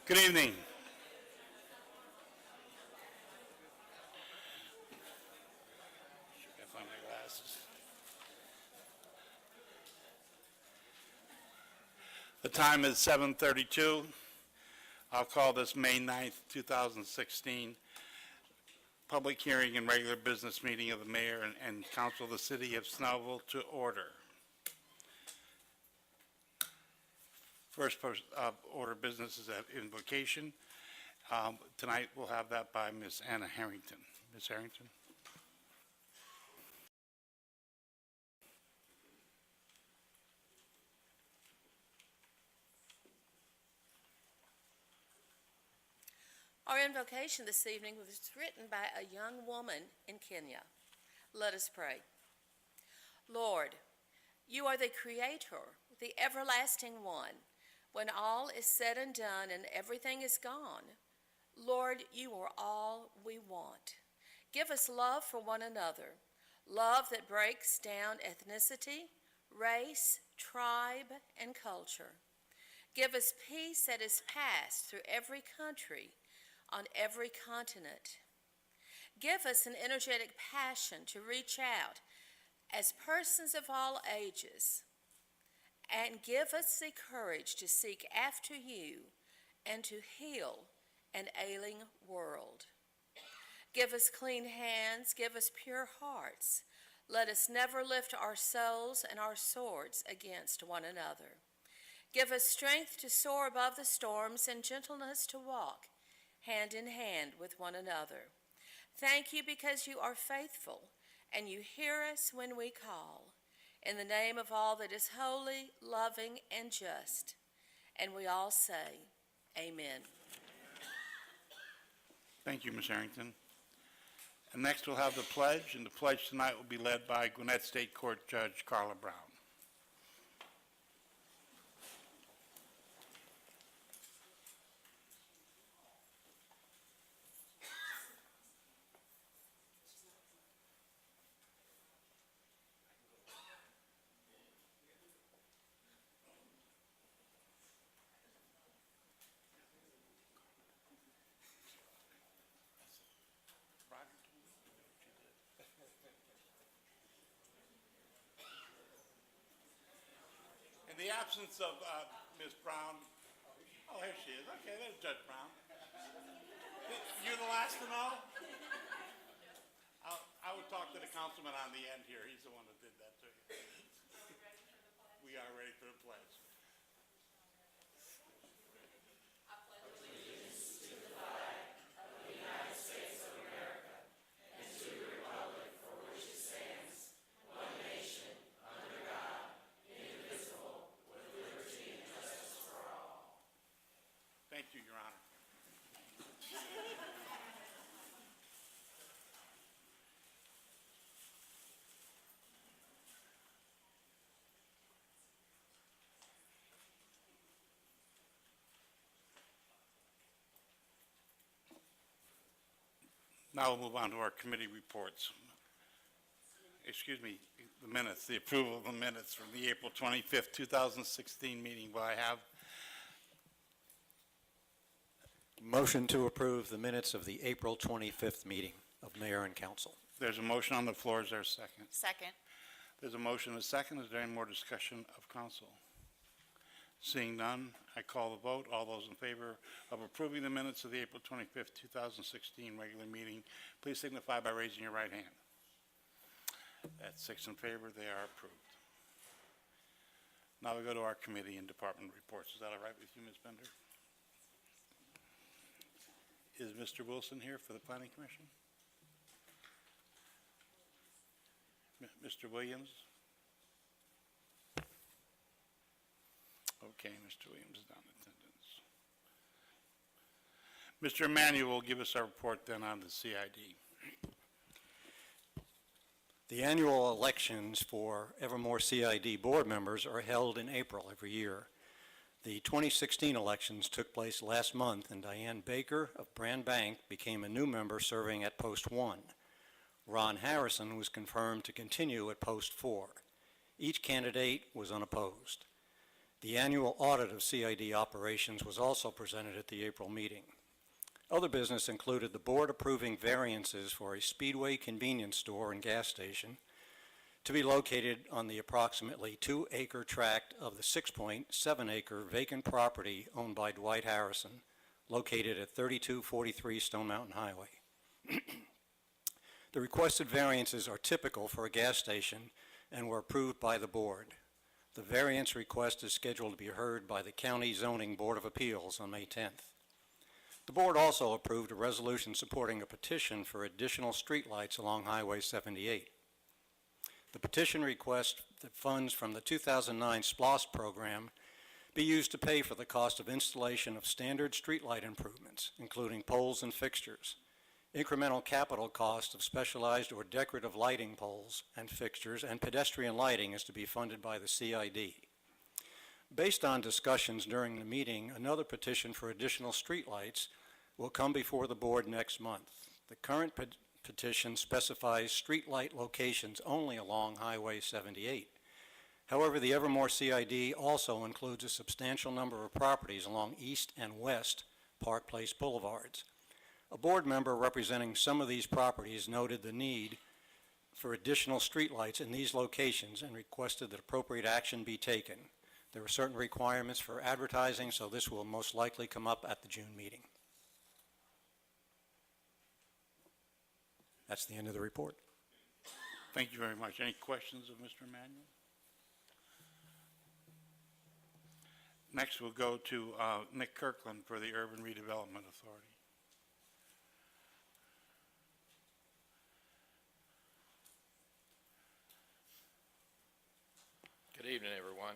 Good evening. Gotta find my glasses. The time is 7:32. I'll call this May 9th, 2016, public hearing and regular business meeting of the mayor and council of the city of Snellville to order. First order of business is an invocation. Tonight we'll have that by Ms. Anna Harrington. Ms. Harrington. Our invocation this evening was written by a young woman in Kenya. Let us pray. Lord, you are the Creator, the everlasting one. When all is said and done and everything is gone, Lord, you are all we want. Give us love for one another, love that breaks down ethnicity, race, tribe, and culture. Give us peace that is passed through every country, on every continent. Give us an energetic passion to reach out as persons of all ages, and give us the courage to seek after you and to heal an ailing world. Give us clean hands, give us pure hearts. Let us never lift our souls and our swords against one another. Give us strength to soar above the storms and gentleness to walk hand in hand with one another. Thank you because you are faithful and you hear us when we call. In the name of all that is holy, loving, and just. And we all say, amen. Thank you, Ms. Harrington. And next we'll have the pledge, and the pledge tonight will be led by Gwinnett State Court Judge Carla Brown. In the absence of Ms. Brown, oh, here she is. Okay, there's Judge Brown. You're the last to know? I would talk to the councilman on the end here. He's the one that did that to you. We are ready for the pledge. Thank you, Your Honor. Now we'll move on to our committee reports. Excuse me, the minutes, the approval of the minutes from the April 25th, 2016 meeting. Will I have? Motion to approve the minutes of the April 25th meeting of Mayor and Council. There's a motion on the floor. Is there a second? Second. There's a motion and a second. Is there any more discussion of council? Seeing none, I call the vote. All those in favor of approving the minutes of the April 25th, 2016 regular meeting, please signify by raising your right hand. That's 6 in favor. They are approved. Now we go to our committee and department reports. Is that all right with you, Ms. Bender? Is Mr. Wilson here for the Planning Commission? Mr. Williams? Okay, Mr. Williams is not in attendance. Mr. Emanuel will give us our report then on the CID. The annual elections for Evermore CID board members are held in April every year. The 2016 elections took place last month, and Diane Baker of Brand Bank became a new member serving at Post 1. Ron Harrison was confirmed to continue at Post 4. Each candidate was unopposed. The annual audit of CID operations was also presented at the April meeting. Other business included the board approving variances for a Speedway convenience store and gas station to be located on the approximately 2-acre tract of the 6.7-acre vacant property owned by Dwight Harrison, located at 3243 Stone Mountain Highway. The requested variances are typical for a gas station and were approved by the board. The variance request is scheduled to be heard by the County Zoning Board of Appeals on May 10th. The board also approved a resolution supporting a petition for additional streetlights along Highway 78. The petition requests that funds from the 2009 SPLOST program be used to pay for the cost of installation of standard streetlight improvements, including poles and fixtures. Incremental capital cost of specialized or decorative lighting poles and fixtures and pedestrian lighting is to be funded by the CID. Based on discussions during the meeting, another petition for additional streetlights will come before the board next month. The current petition specifies streetlight locations only along Highway 78. However, the Evermore CID also includes a substantial number of properties along East and West Park Place Boulevards. A board member representing some of these properties noted the need for additional streetlights in these locations and requested that appropriate action be taken. There are certain requirements for advertising, so this will most likely come up at the June meeting. That's the end of the report. Thank you very much. Any questions of Mr. Emanuel? Next, we'll go to Nick Kirkland for the Urban Redevelopment Authority. Good evening, everyone.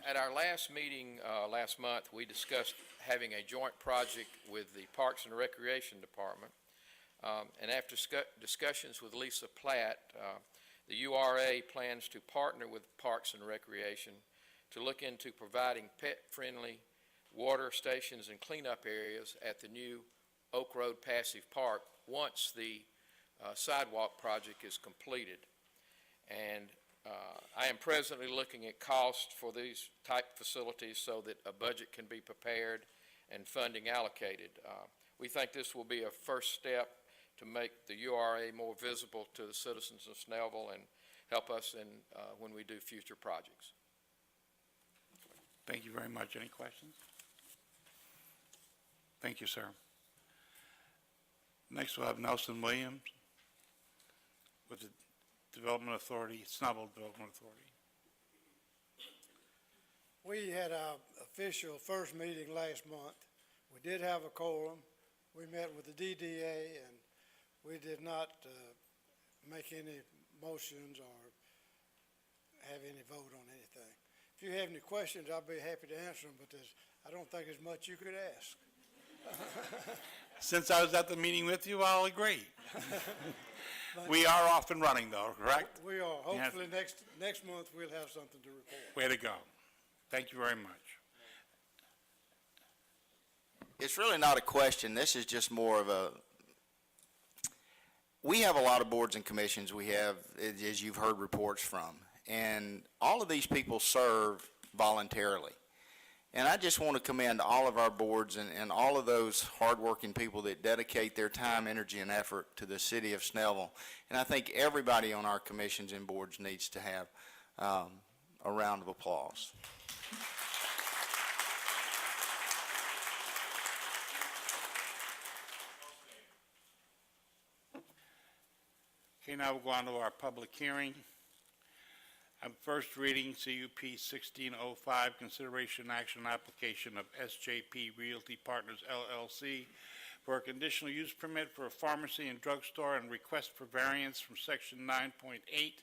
At our last meeting last month, we discussed having a joint project with the Parks and Recreation Department. And after discussions with Lisa Platt, the URA plans to partner with Parks and Recreation to look into providing pet-friendly water stations and cleanup areas at the new Oak Road Passive Park once the sidewalk project is completed. And I am presently looking at costs for these type facilities so that a budget can be prepared and funding allocated. We think this will be a first step to make the URA more visible to the citizens of Snellville and help us in when we do future projects. Thank you very much. Any questions? Thank you, sir. Next, we'll have Nelson Williams with the Development Authority, Snellville Development Authority. We had our official first meeting last month. We did have a quorum. We met with the DDA, and we did not make any motions or have any vote on anything. If you have any questions, I'll be happy to answer them, but I don't think there's much you could ask. Since I was at the meeting with you, I'll agree. We are off and running, though, correct? We are. Hopefully next month we'll have something to report. Way to go. Thank you very much. It's really not a question. This is just more of a, we have a lot of boards and commissions we have, as you've heard reports from, and all of these people serve voluntarily. And I just want to commend all of our boards and all of those hardworking people that dedicate their time, energy, and effort to the city of Snellville. And I think everybody on our commissions and boards needs to have a round of applause. Okay, now we'll go on to our public hearing. First reading, CUP 1605, consideration action application of SJP Realty Partners LLC for a conditional use permit for a pharmacy and drugstore and request for variance from section 9.8,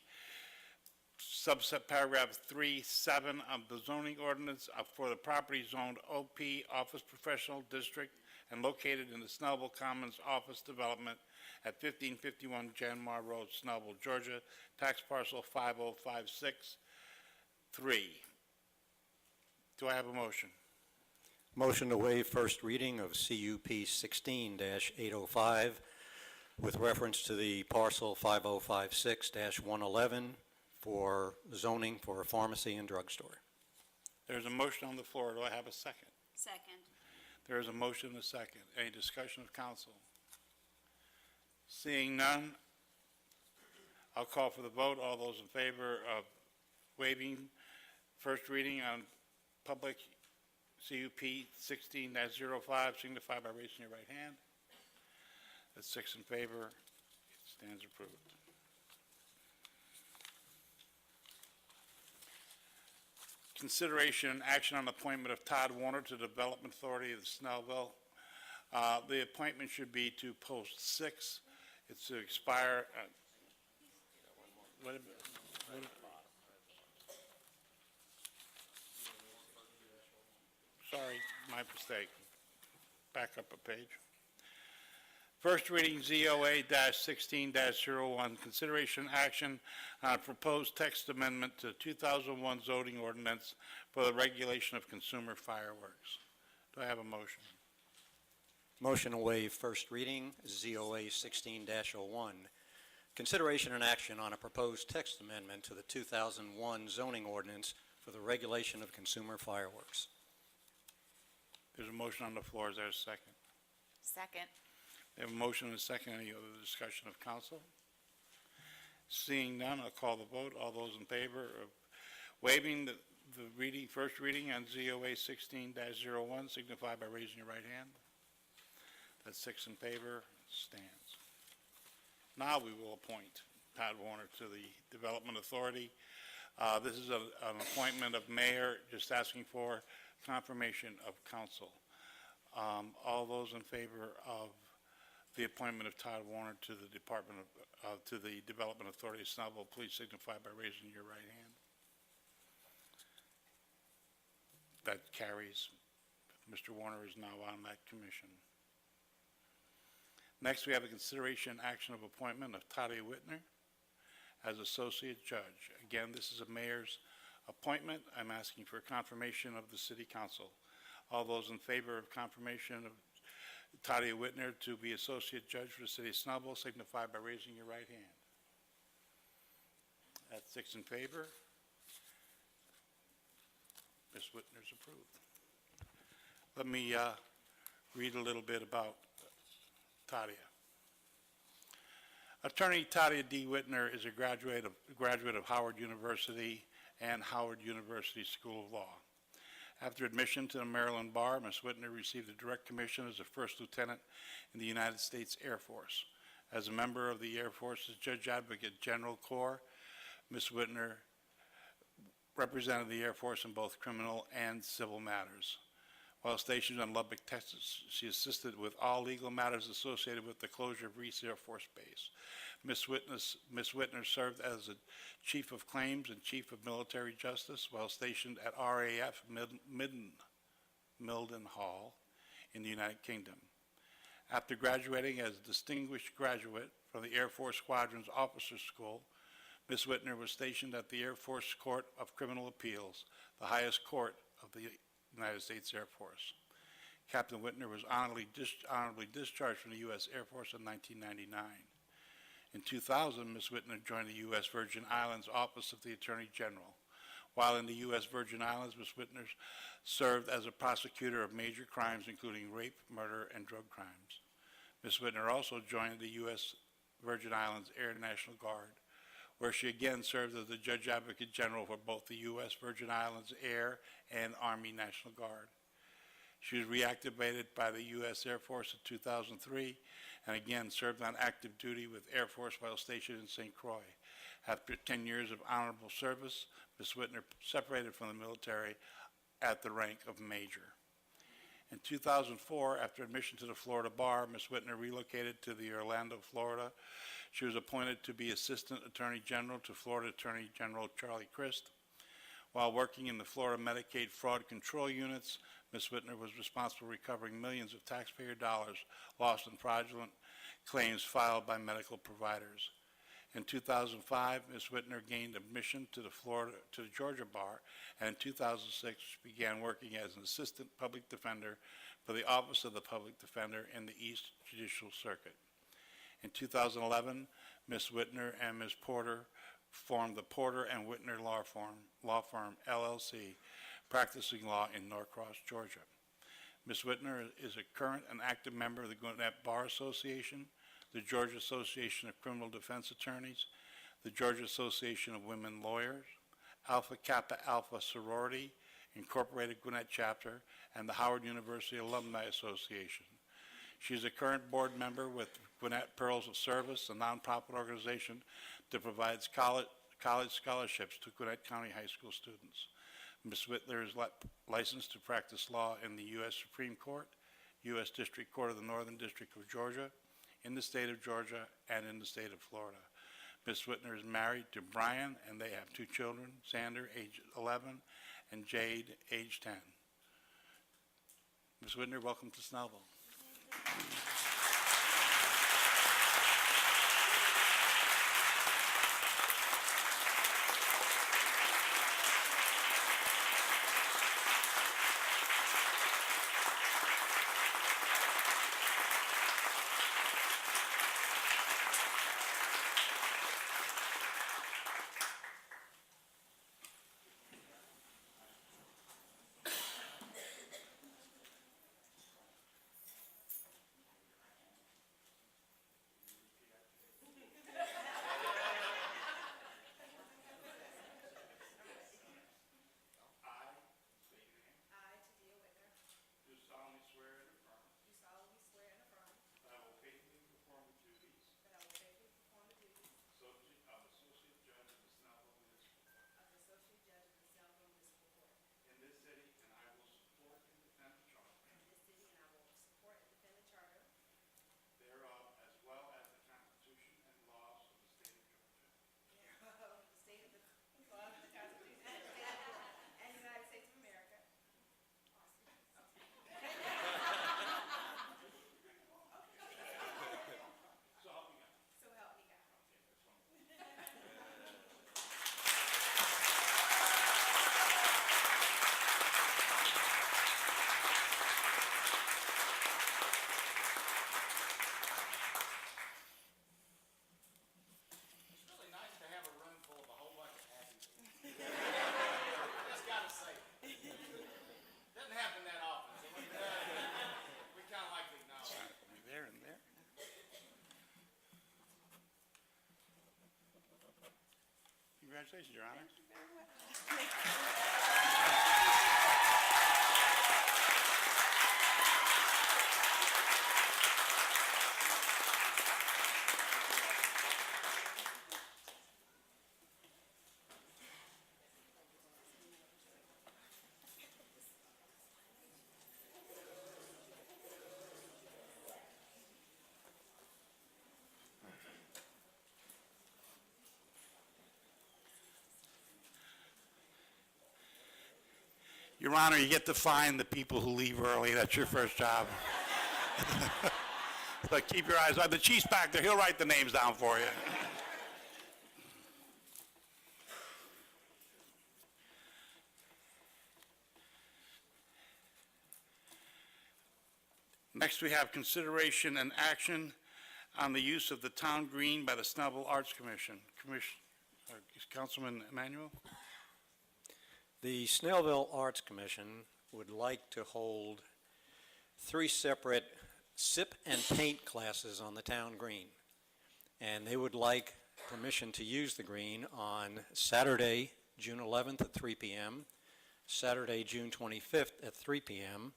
subset paragraph 3.7 of the zoning ordinance for the property zoned OP Office Professional District and located in the Snellville Commons Office Development at 1551 Janmar Road, Snellville, Georgia, tax parcel 50563. Do I have a motion? Motion to waive first reading of CUP 16-805 with reference to the parcel 5056-111 for zoning for a pharmacy and drugstore. There's a motion on the floor. Do I have a second? Second. There is a motion and a second. Any discussion of council? Seeing none, I'll call for the vote. All those in favor of waiving first reading on public CUP 16-05 signify by raising your right hand. That's 6 in favor. It stands approved. Consideration and action on appointment of Todd Warner to Development Authority of Snellville. The appointment should be to post 6. It's to expire, sorry, my mistake. Back up a page. First reading ZOA-16-01, consideration action on proposed text amendment to 2001 zoning ordinance for the regulation of consumer fireworks. Do I have a motion? Motion to waive first reading, ZOA 16-01. Consideration and action on a proposed text amendment to the 2001 zoning ordinance for the regulation of consumer fireworks. There's a motion on the floor. Is there a second? Second. We have a motion and a second. Any other discussion of council? Seeing none, I'll call the vote. All those in favor of waiving the first reading on ZOA 16-01 signify by raising your right hand. That's 6 in favor. Stands. Now we will appoint Todd Warner to the Development Authority. This is an appointment of mayor, just asking for confirmation of council. All those in favor of the appointment of Todd Warner to the to the Development Authority of Snellville, please signify by raising your right hand. That carries. Mr. Warner is now on that commission. Next, we have a consideration and action of appointment of Tadia Whitner as Associate Judge. Again, this is a mayor's appointment. I'm asking for confirmation of the City Council. All those in favor of confirmation of Tadia Whitner to be Associate Judge for the City of Snellville signify by raising your right hand. That's 6 in favor. Ms. Whitner's approved. Let me read a little bit about Tadia. Attorney Tadia D. Whitner is a graduate of Howard University and Howard University School of Law. After admission to the Maryland Bar, Ms. Whitner received a direct commission as a first lieutenant in the United States Air Force. As a member of the Air Force's Judge Advocate General Corps, Ms. Whitner represented the Air Force in both criminal and civil matters. While stationed on Lubbock, Texas, she assisted with all legal matters associated with the closure of Reese Air Force Base. Ms. Whitner served as the Chief of Claims and Chief of Military Justice while stationed at RAF Milden Hall in the United Kingdom. After graduating as a distinguished graduate from the Air Force Squadron's Officers School, Ms. Whitner was stationed at the Air Force Court of Criminal Appeals, the highest court of the United States Air Force. Captain Whitner was honorably discharged from the U.S. Air Force in 1999. In 2000, Ms. Whitner joined the U.S. Virgin Islands Office of the Attorney General. While in the U.S. Virgin Islands, Ms. Whitner served as a prosecutor of major crimes, including rape, murder, and drug crimes. Ms. Whitner also joined the U.S. Virgin Islands Air National Guard, where she again served as the Judge Advocate General for both the U.S. Virgin Islands Air and Army National Guard. She was reactivated by the U.S. Air Force in 2003 and again served on active duty with Air Force while stationed in St. Croix. After 10 years of honorable service, Ms. Whitner separated from the military at the rank of Major. In 2004, after admission to the Florida Bar, Ms. Whitner relocated to the Orlando, Florida. She was appointed to be Assistant Attorney General to Florida Attorney General Charlie Crist. While working in the Florida Medicaid Fraud Control Units, Ms. Whitner was responsible for recovering millions of taxpayer dollars lost in fraudulent claims filed by medical providers. In 2005, Ms. Whitner gained admission to the Georgia Bar, and in 2006 began working as an Assistant Public Defender for the Office of the Public Defender in the East Judicial Circuit. In 2011, Ms. Whitner and Ms. Porter formed the Porter and Whitner Law Firm, LLC, practicing law in Norcross, Georgia. Ms. Whitner is a current and active member of the Gwinnett Bar Association, the Georgia Association of Criminal Defense Attorneys, the Georgia Association of Women Lawyers, Alpha Kappa Alpha Sorority, Incorporated Gwinnett Chapter, and the Howard University Alumni Association. She is a current board member with Gwinnett Pearls of Service, a nonprofit organization that provides college scholarships to Gwinnett County high school students. Ms. Whitler is licensed to practice law in the U.S. Supreme Court, U.S. District Court of the Northern District of Georgia, in the state of Georgia, and in the state of Florida. Ms. Whitner is married to Brian, and they have two children, Xander, age 11, and Jade, age 10. Ms. Whitner, welcome to Snellville. Congratulations, Your Honor. Thank you very much. Your Honor, you get to find the people who leave early. That's your first job. But keep your eyes on the chief's back there. He'll write the names down for you. Next, we have consideration and action on the use of the town green by the Snellville Arts Commission. Councilman Emanuel? The Snellville Arts Commission would like to hold 3 separate sip and paint classes on the town green. And they would like permission to use the green on Saturday, June 11th at 3 p.m., Saturday, June 25th at 3 p.m.,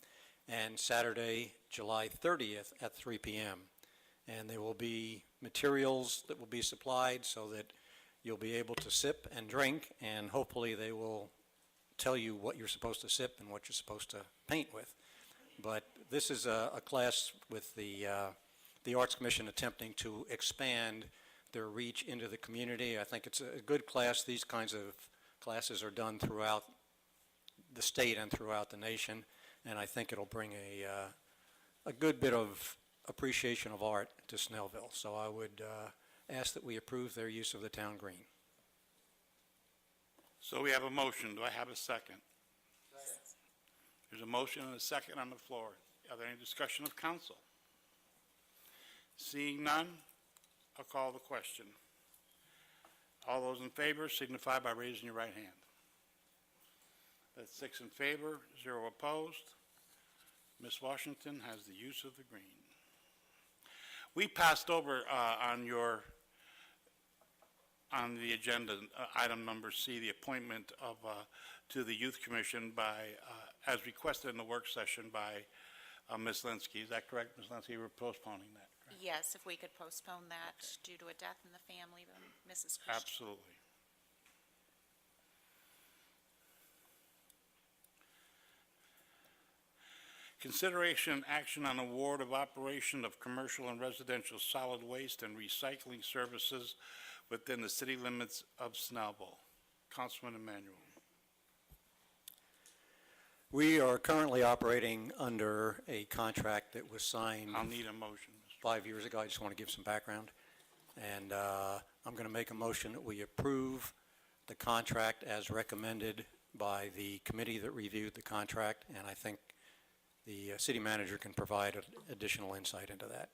and Saturday, July 30th at 3 p.m. And there will be materials that will be supplied so that you'll be able to sip and drink, and hopefully they will tell you what you're supposed to sip and what you're supposed to paint with. But this is a class with the Arts Commission attempting to expand their reach into the community. I think it's a good class. These kinds of classes are done throughout the state and throughout the nation, and I think it'll bring a good bit of appreciation of art to Snellville. So I would ask that we approve their use of the town green. So we have a motion. Do I have a second? There's a motion and a second on the floor. Are there any discussion of council? Seeing none, I'll call the question. All those in favor signify by raising your right hand. That's 6 in favor, 0 opposed. Ms. Washington has the use of the green. We passed over on the agenda, item number C, the appointment of, to the Youth Commission by, as requested in the work session by Ms. Linsky. Is that correct, Ms. Linsky? We're postponing that, correct? Yes, if we could postpone that due to a death in the family, then Mrs. Christian. Absolutely. Consideration and action on award of operation of commercial and residential solid waste and recycling services within the city limits of Snellville. Councilman Emmanuel. We are currently operating under a contract that was signed I'll need a motion, Mr. 5 years ago. I just want to give some background. And I'm going to make a motion that we approve the contract as recommended by the committee that reviewed the contract, and I think the city manager can provide additional insight into that.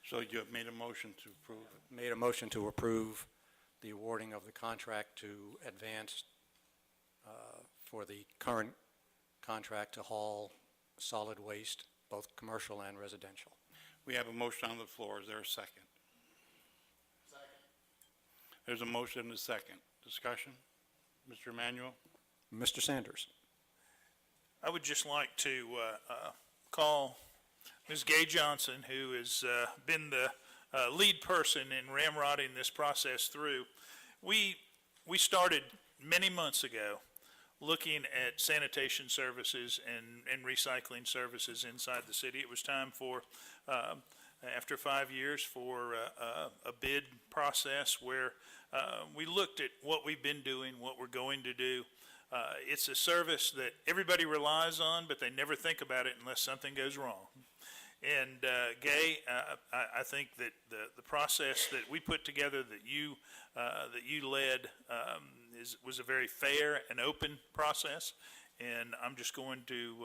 So you have made a motion to approve it. Made a motion to approve the awarding of the contract to Advance for the current contract to haul solid waste, both commercial and residential. We have a motion on the floor. Is there a second? Second. There's a motion and a second. Discussion? Mr. Emmanuel? Mr. Sanders. I would just like to call Ms. Gay Johnson, who has been the lead person in ramrodding this process through. We started many months ago looking at sanitation services and recycling services inside the city. It was time for, after 5 years, for a bid process where we looked at what we've been doing, what we're going to do. It's a service that everybody relies on, but they never think about it unless something goes wrong. And Gay, I think that the process that we put together, that you led, was a very fair and open process. And I'm just going to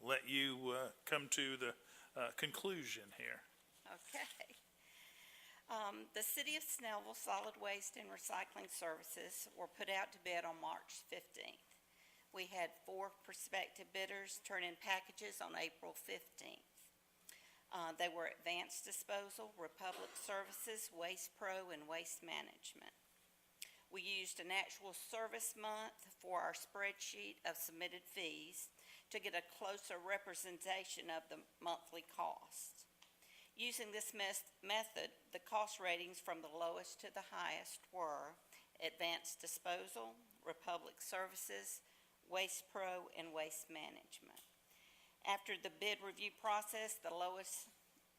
let you come to the conclusion here. Okay. The City of Snellville Solid Waste and Recycling Services were put out to bid on March 15th. We had 4 prospective bidders turn in packages on April 15th. They were Advanced Disposal, Republic Services, Waste Pro, and Waste Management. We used an actual service month for our spreadsheet of submitted fees to get a closer representation of the monthly cost. Using this method, the cost ratings from the lowest to the highest were Advanced Disposal, Republic Services, Waste Pro, and Waste Management. After the bid review process, the lowest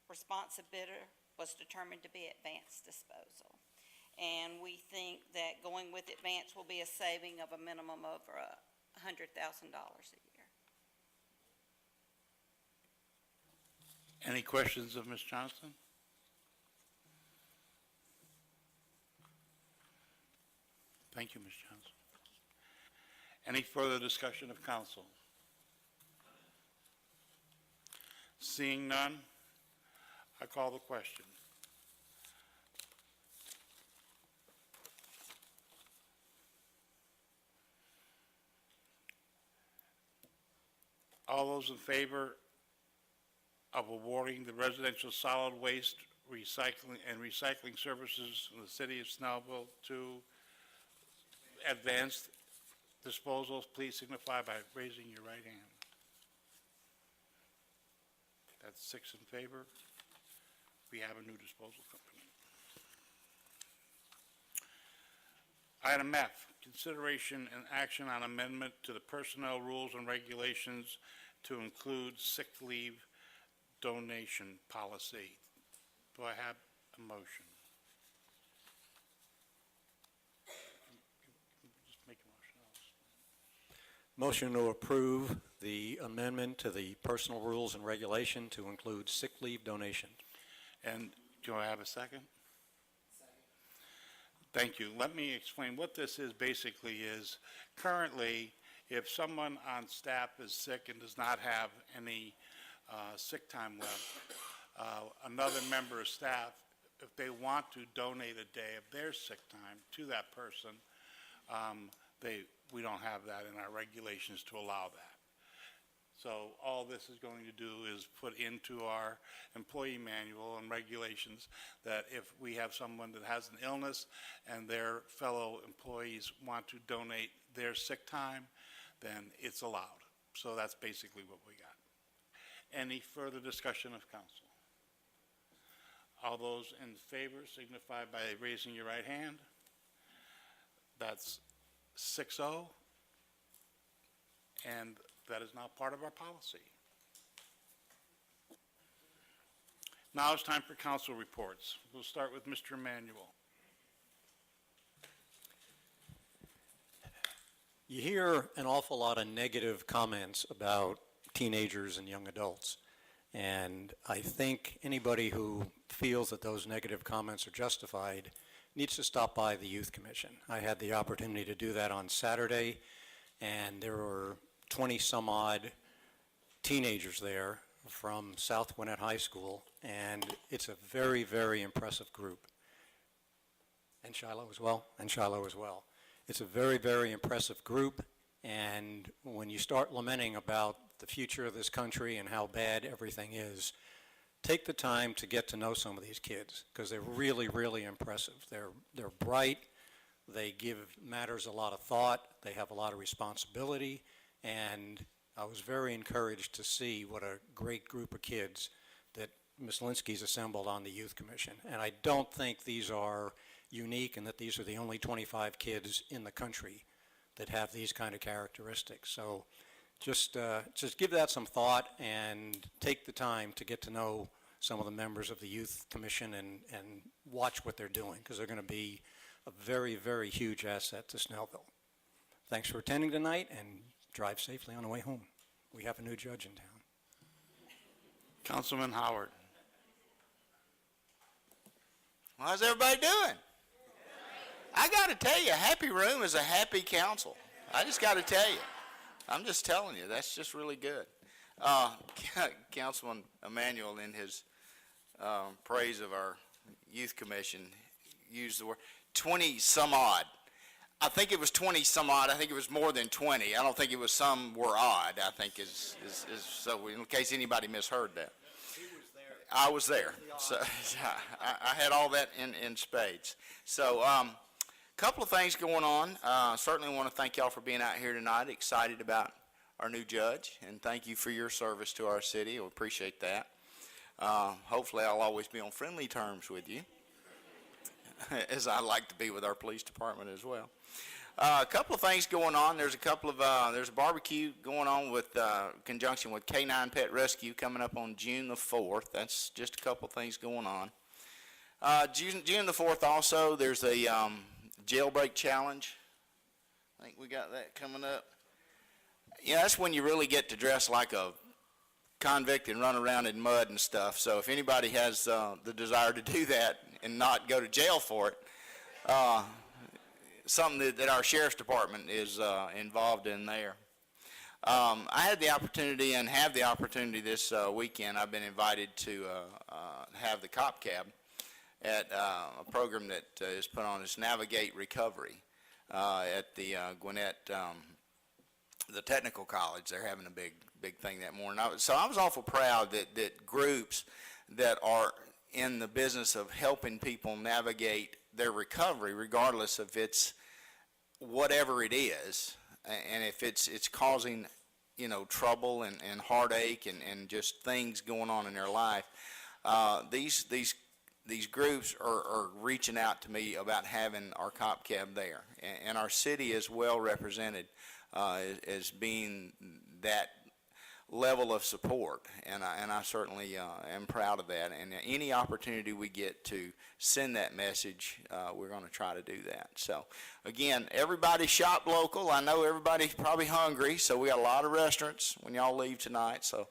responsive bidder was determined to be Advanced Disposal. And we think that going with Advanced will be a saving of a minimum of $100,000 a year. Any questions of Ms. Johnson? Thank you, Ms. Johnson. Any further discussion of council? Seeing none, I call the question. All those in favor of awarding the residential solid waste recycling services in the city of Snellville to Advanced Disposals, please signify by raising your right hand. That's 6 in favor. We have a new disposal company. Item F, consideration and action on amendment to the personnel rules and regulations to include sick leave donation policy. Do I have a motion? Just make a motion. Motion to approve the amendment to the personal rules and regulation to include sick leave donation. And do I have a second? Thank you. Let me explain what this is basically is currently if someone on staff is sick and does not have any sick time left, another member of staff, if they want to donate a day of their sick time to that person, they we don't have that in our regulations to allow that. So all this is going to do is put into our employee manual and regulations that if we have someone that has an illness and their fellow employees want to donate their sick time, then it's allowed. So that's basically what we got. Any further discussion of council? All those in favor signify by raising your right hand. That's 6-0. And that is now part of our policy. Now it's time for council reports. We'll start with Mr. Emanuel. You hear an awful lot of negative comments about teenagers and young adults. And I think anybody who feels that those negative comments are justified needs to stop by the Youth Commission. I had the opportunity to do that on Saturday, and there were 20 some odd teenagers there from South Gwinnett High School, and it's a very, very impressive group. And Shiloh as well, It's a very, very impressive group, and when you start lamenting about the future of this country and how bad everything is, take the time to get to know some of these kids, because they're really, really impressive. They're bright, they give matters a lot of thought, they have a lot of responsibility, and I was very encouraged to see what a great group of kids that Ms. Linsky's assembled on the Youth Commission. And I don't think these are unique and that these are the only 25 kids in the country that have these kind of characteristics. So just give that some thought and take the time to get to know some of the members of the Youth Commission and watch what they're doing, because they're going to be a very, very huge asset to Snellville. Thanks for attending tonight, and drive safely on the way home. We have a new judge in town. Councilman Howard. Well, how's everybody doing? I got to tell you, a happy room is a happy council. I just got to tell you. I'm just telling you, that's just really good. Councilman Emanuel, in his praise of our Youth Commission, used the word 20 some odd. I think it was 20 some odd. I think it was more than 20. I don't think it was some were odd. I think is so in case anybody misheard that. I was there. So I had all that in spades. So couple of things going on. Certainly want to thank y'all for being out here tonight. Excited about our new judge, and thank you for your service to our city. We appreciate that. Hopefully I'll always be on friendly terms with you, as I like to be with our police department as well. A couple of things going on. There's a barbecue going on with conjunction with K9 Pet Rescue coming up on June the 4th. That's just a couple of things going on. June the 4th also, there's a jailbreak challenge. I think we got that coming up. Yeah, that's when you really get to dress like a convict and run around in mud and stuff. So if anybody has the desire to do that and not go to jail for it, something that our sheriff's department is involved in there. I had the opportunity and have the opportunity this weekend. I've been invited to have the cop cab at a program that is put on as Navigate Recovery at the Gwinnett, the technical college. They're having a big thing that morning. So I was awful proud that groups that are in the business of helping people navigate their recovery, regardless of it's whatever it is, and if it's causing, trouble and heartache and just things going on in their life, these groups are reaching out to me about having our cop cab there, and our city is well represented as being that level of support, and I certainly am proud of that. And any opportunity we get to send that message, we're going to try to do that. So again, everybody shop local. I know everybody's probably hungry, so we got a lot of restaurants when y'all leave tonight. So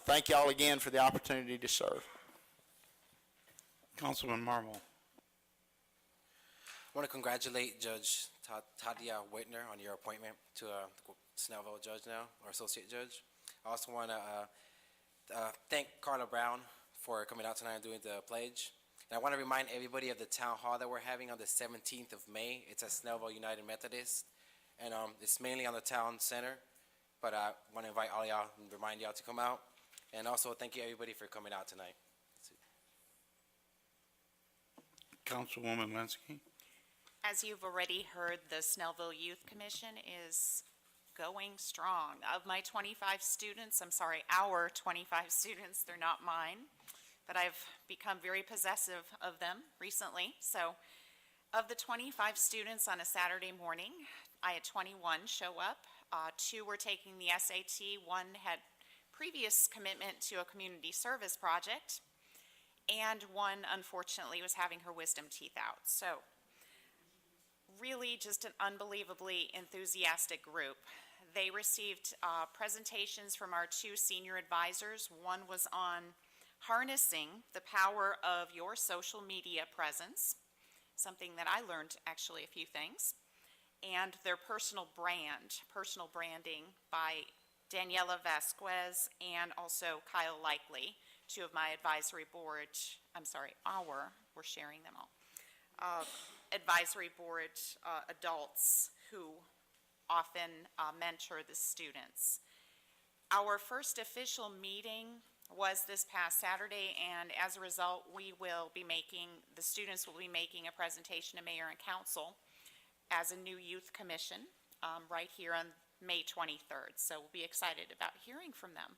thank y'all again for the opportunity to serve. Councilman Marvel. I want to congratulate Judge Tadia Whitner on your appointment to Snellville judge now, or associate judge. I also want to thank Carla Brown for coming out tonight and doing the pledge. And I want to remind everybody of the town hall that we're having on the 17th of May. It's at Snellville United Methodist. and it's mainly on the town center. But I want to invite all y'all and remind y'all to come out. And also, thank you everybody for coming out tonight. Councilwoman Linsky? As you've already heard, the Snellville Youth Commission is going strong. Of my 25 students, our 25 students, they're not mine, but I've become very possessive of them recently. So of the 25 students on a Saturday morning, I had 21 show up. 2 were taking the SAT, 1 had previous commitment to a community service project, and 1, unfortunately, was having her wisdom teeth out. So really just an unbelievably enthusiastic group. They received presentations from our 2 senior advisors. One was on harnessing the power of your social media presence, something that I learned actually a few things, and their personal branding by Daniela Vasquez and also Kyle Likely, 2 of my advisory board, we're sharing them all, advisory board adults who often mentor the students. Our first official meeting was this past Saturday, and as a result, the students will be making a presentation to Mayor and Council as a new youth commission right here on May 23rd. So we'll be excited about hearing from them.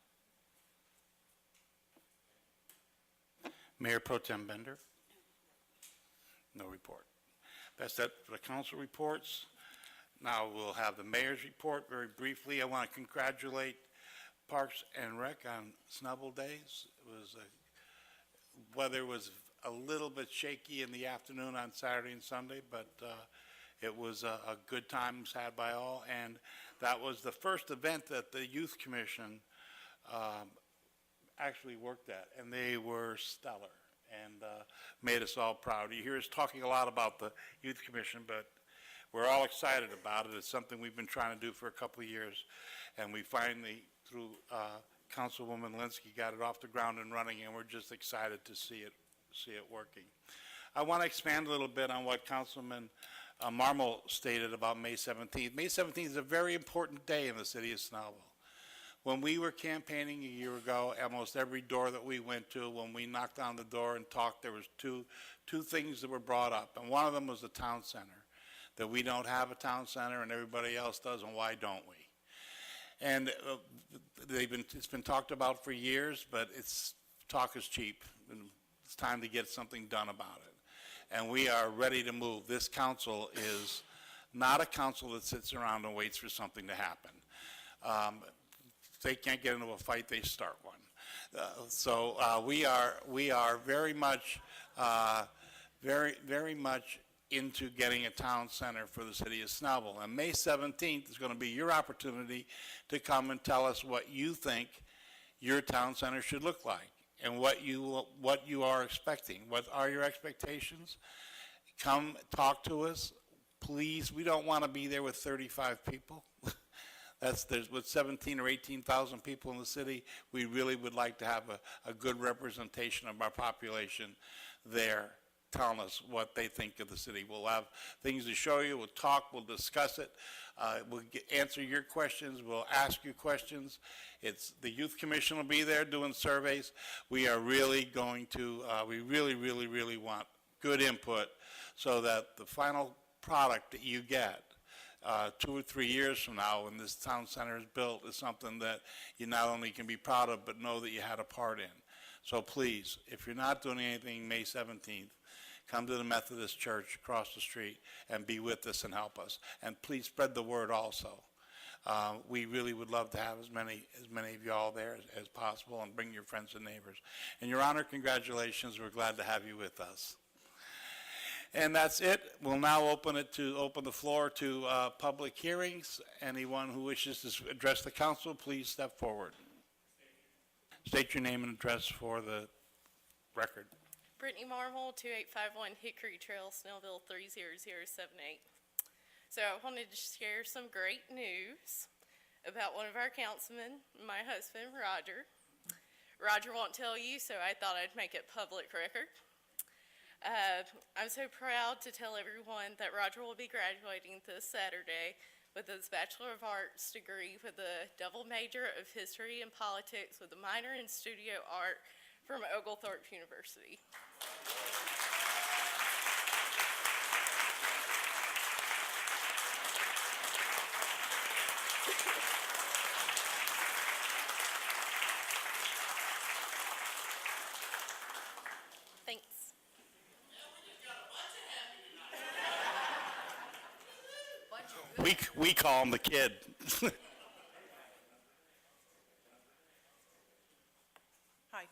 Mayor Pro Tem Bender? No report. That's that for the council reports. Now we'll have the mayor's report very briefly. I want to congratulate Parks and Rec on Snellville Days. Weather was a little bit shaky in the afternoon on Saturday and Sunday, but it was a good time had by all, and that was the first event that the Youth Commission actually worked at, and they were stellar and made us all proud. You hear us talking a lot about the Youth Commission, but we're all excited about it. It's something we've been trying to do for a couple of years, and we finally, through Councilwoman Linsky, got it off the ground and running, and we're just excited to see it working. I want to expand a little bit on what Councilman Marmol stated about May 17th. May 17th is a very important day in the city of Snellville. When we were campaigning a year ago, almost every door that we went to, when we knocked on the door and talked, there was two things that were brought up, and one of them was the town center, that we don't have a town center and everybody else does, and why don't we? And it's been talked about for years, but talk is cheap, and it's time to get something done about it. And we are ready to move. This council is not a council that sits around and waits for something to happen. If they can't get into a fight, they start one. So we are very much into getting a town center for the city of Snellville. And May 17th is going to be your opportunity to come and tell us what you think your town center should look like and what you are expecting. What are your expectations? Come talk to us. Please, we don't want to be there with 35 people. With 17 or 18,000 people in the city, we really would like to have a good representation of our population there telling us what they think of the city. We'll have things to show you, we'll talk, we'll discuss it, we'll answer your questions, we'll ask you questions. The Youth Commission will be there doing surveys. We are really going to, we really want good input so that the final product that you get 2 or 3 years from now when this town center is built is something that you not only can be proud of, but know that you had a part in. So please, if you're not doing anything May 17th, come to the Methodist Church across the street and be with us and help us. And please spread the word also. We really would love to have as many of you all there as possible, and bring your friends and neighbors. And Your Honor, congratulations. We're glad to have you with us. And that's it. We'll now open the floor to public hearings. Anyone who wishes to address the council, please step forward. State your name and address for the record. Brittany Marmol, 2851 Hickory Trail, Snellville 30078. So I wanted to share some great news about one of our councilmen, my husband, Roger. Roger won't tell you, so I thought I'd make it public record. I'm so proud to tell everyone that Roger will be graduating this Saturday with his Bachelor of Arts degree with a double major of History and Politics with a minor in Studio Art from Oglethorpe University. Thanks. We call him the kid. Hi,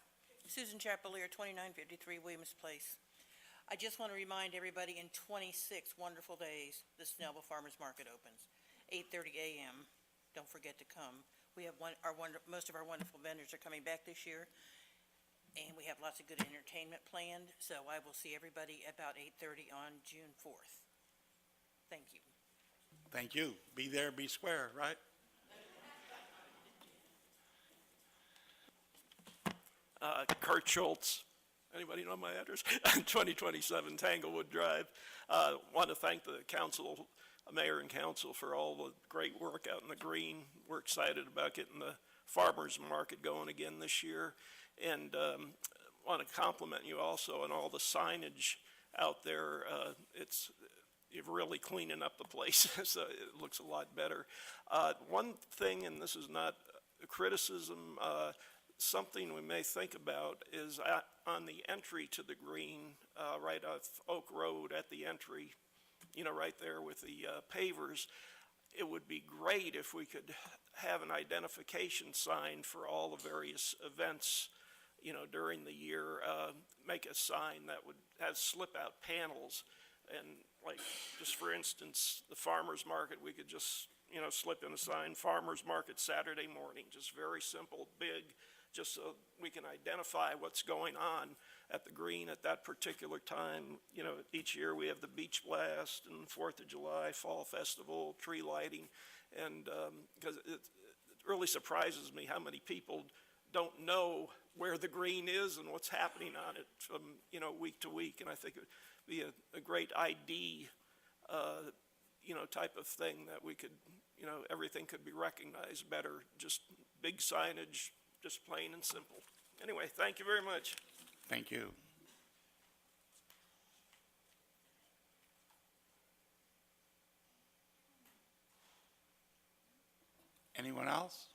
Susan Chapelier, 2953 Williams Place. I just want to remind everybody, in 26 wonderful days, the Snellville Farmers Market opens, 8:30 a.m. Don't forget to come. We have most of our wonderful vendors are coming back this year, and we have lots of good entertainment planned, so I will see everybody about 8:30 on June 4th. Thank you. Thank you. Be there, be square, right? Kurt Schultz, anybody know my address? 2027 Tanglewood Drive. Want to thank the council, mayor and council for all the great work out in the green. We're excited about getting the farmers market going again this year. And want to compliment you also on all the signage out there. You're really cleaning up the place, so it looks a lot better. One thing, and this is not a criticism, something we may think about is on the entry to the green, right off Oak Road at the entry, right there with the pavers, it would be great if we could have an identification sign for all the various events, during the year. Make a sign that would have slip-out panels. And like, just for instance, the farmer's market, we could just, slip in a sign, farmer's market Saturday morning, just very simple, big, just so we can identify what's going on at the green at that particular time. Each year we have the beach blast and 4th of July, fall festival, tree lighting. And because it really surprises me how many people don't know where the green is and what's happening on it from, week to week. And I think it would be a great ID, type of thing that we could, everything could be recognized better, just big signage, just plain and simple. Anyway, thank you very much. Thank you. Anyone else?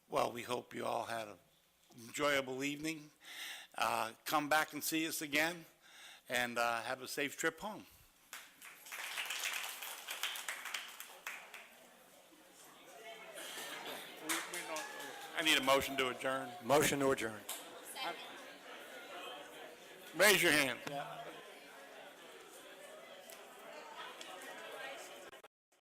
Well, we hope you all had an enjoyable evening. Come back and see us again, and have a safe trip home. I need a motion to adjourn. Motion to adjourn. Raise your hand.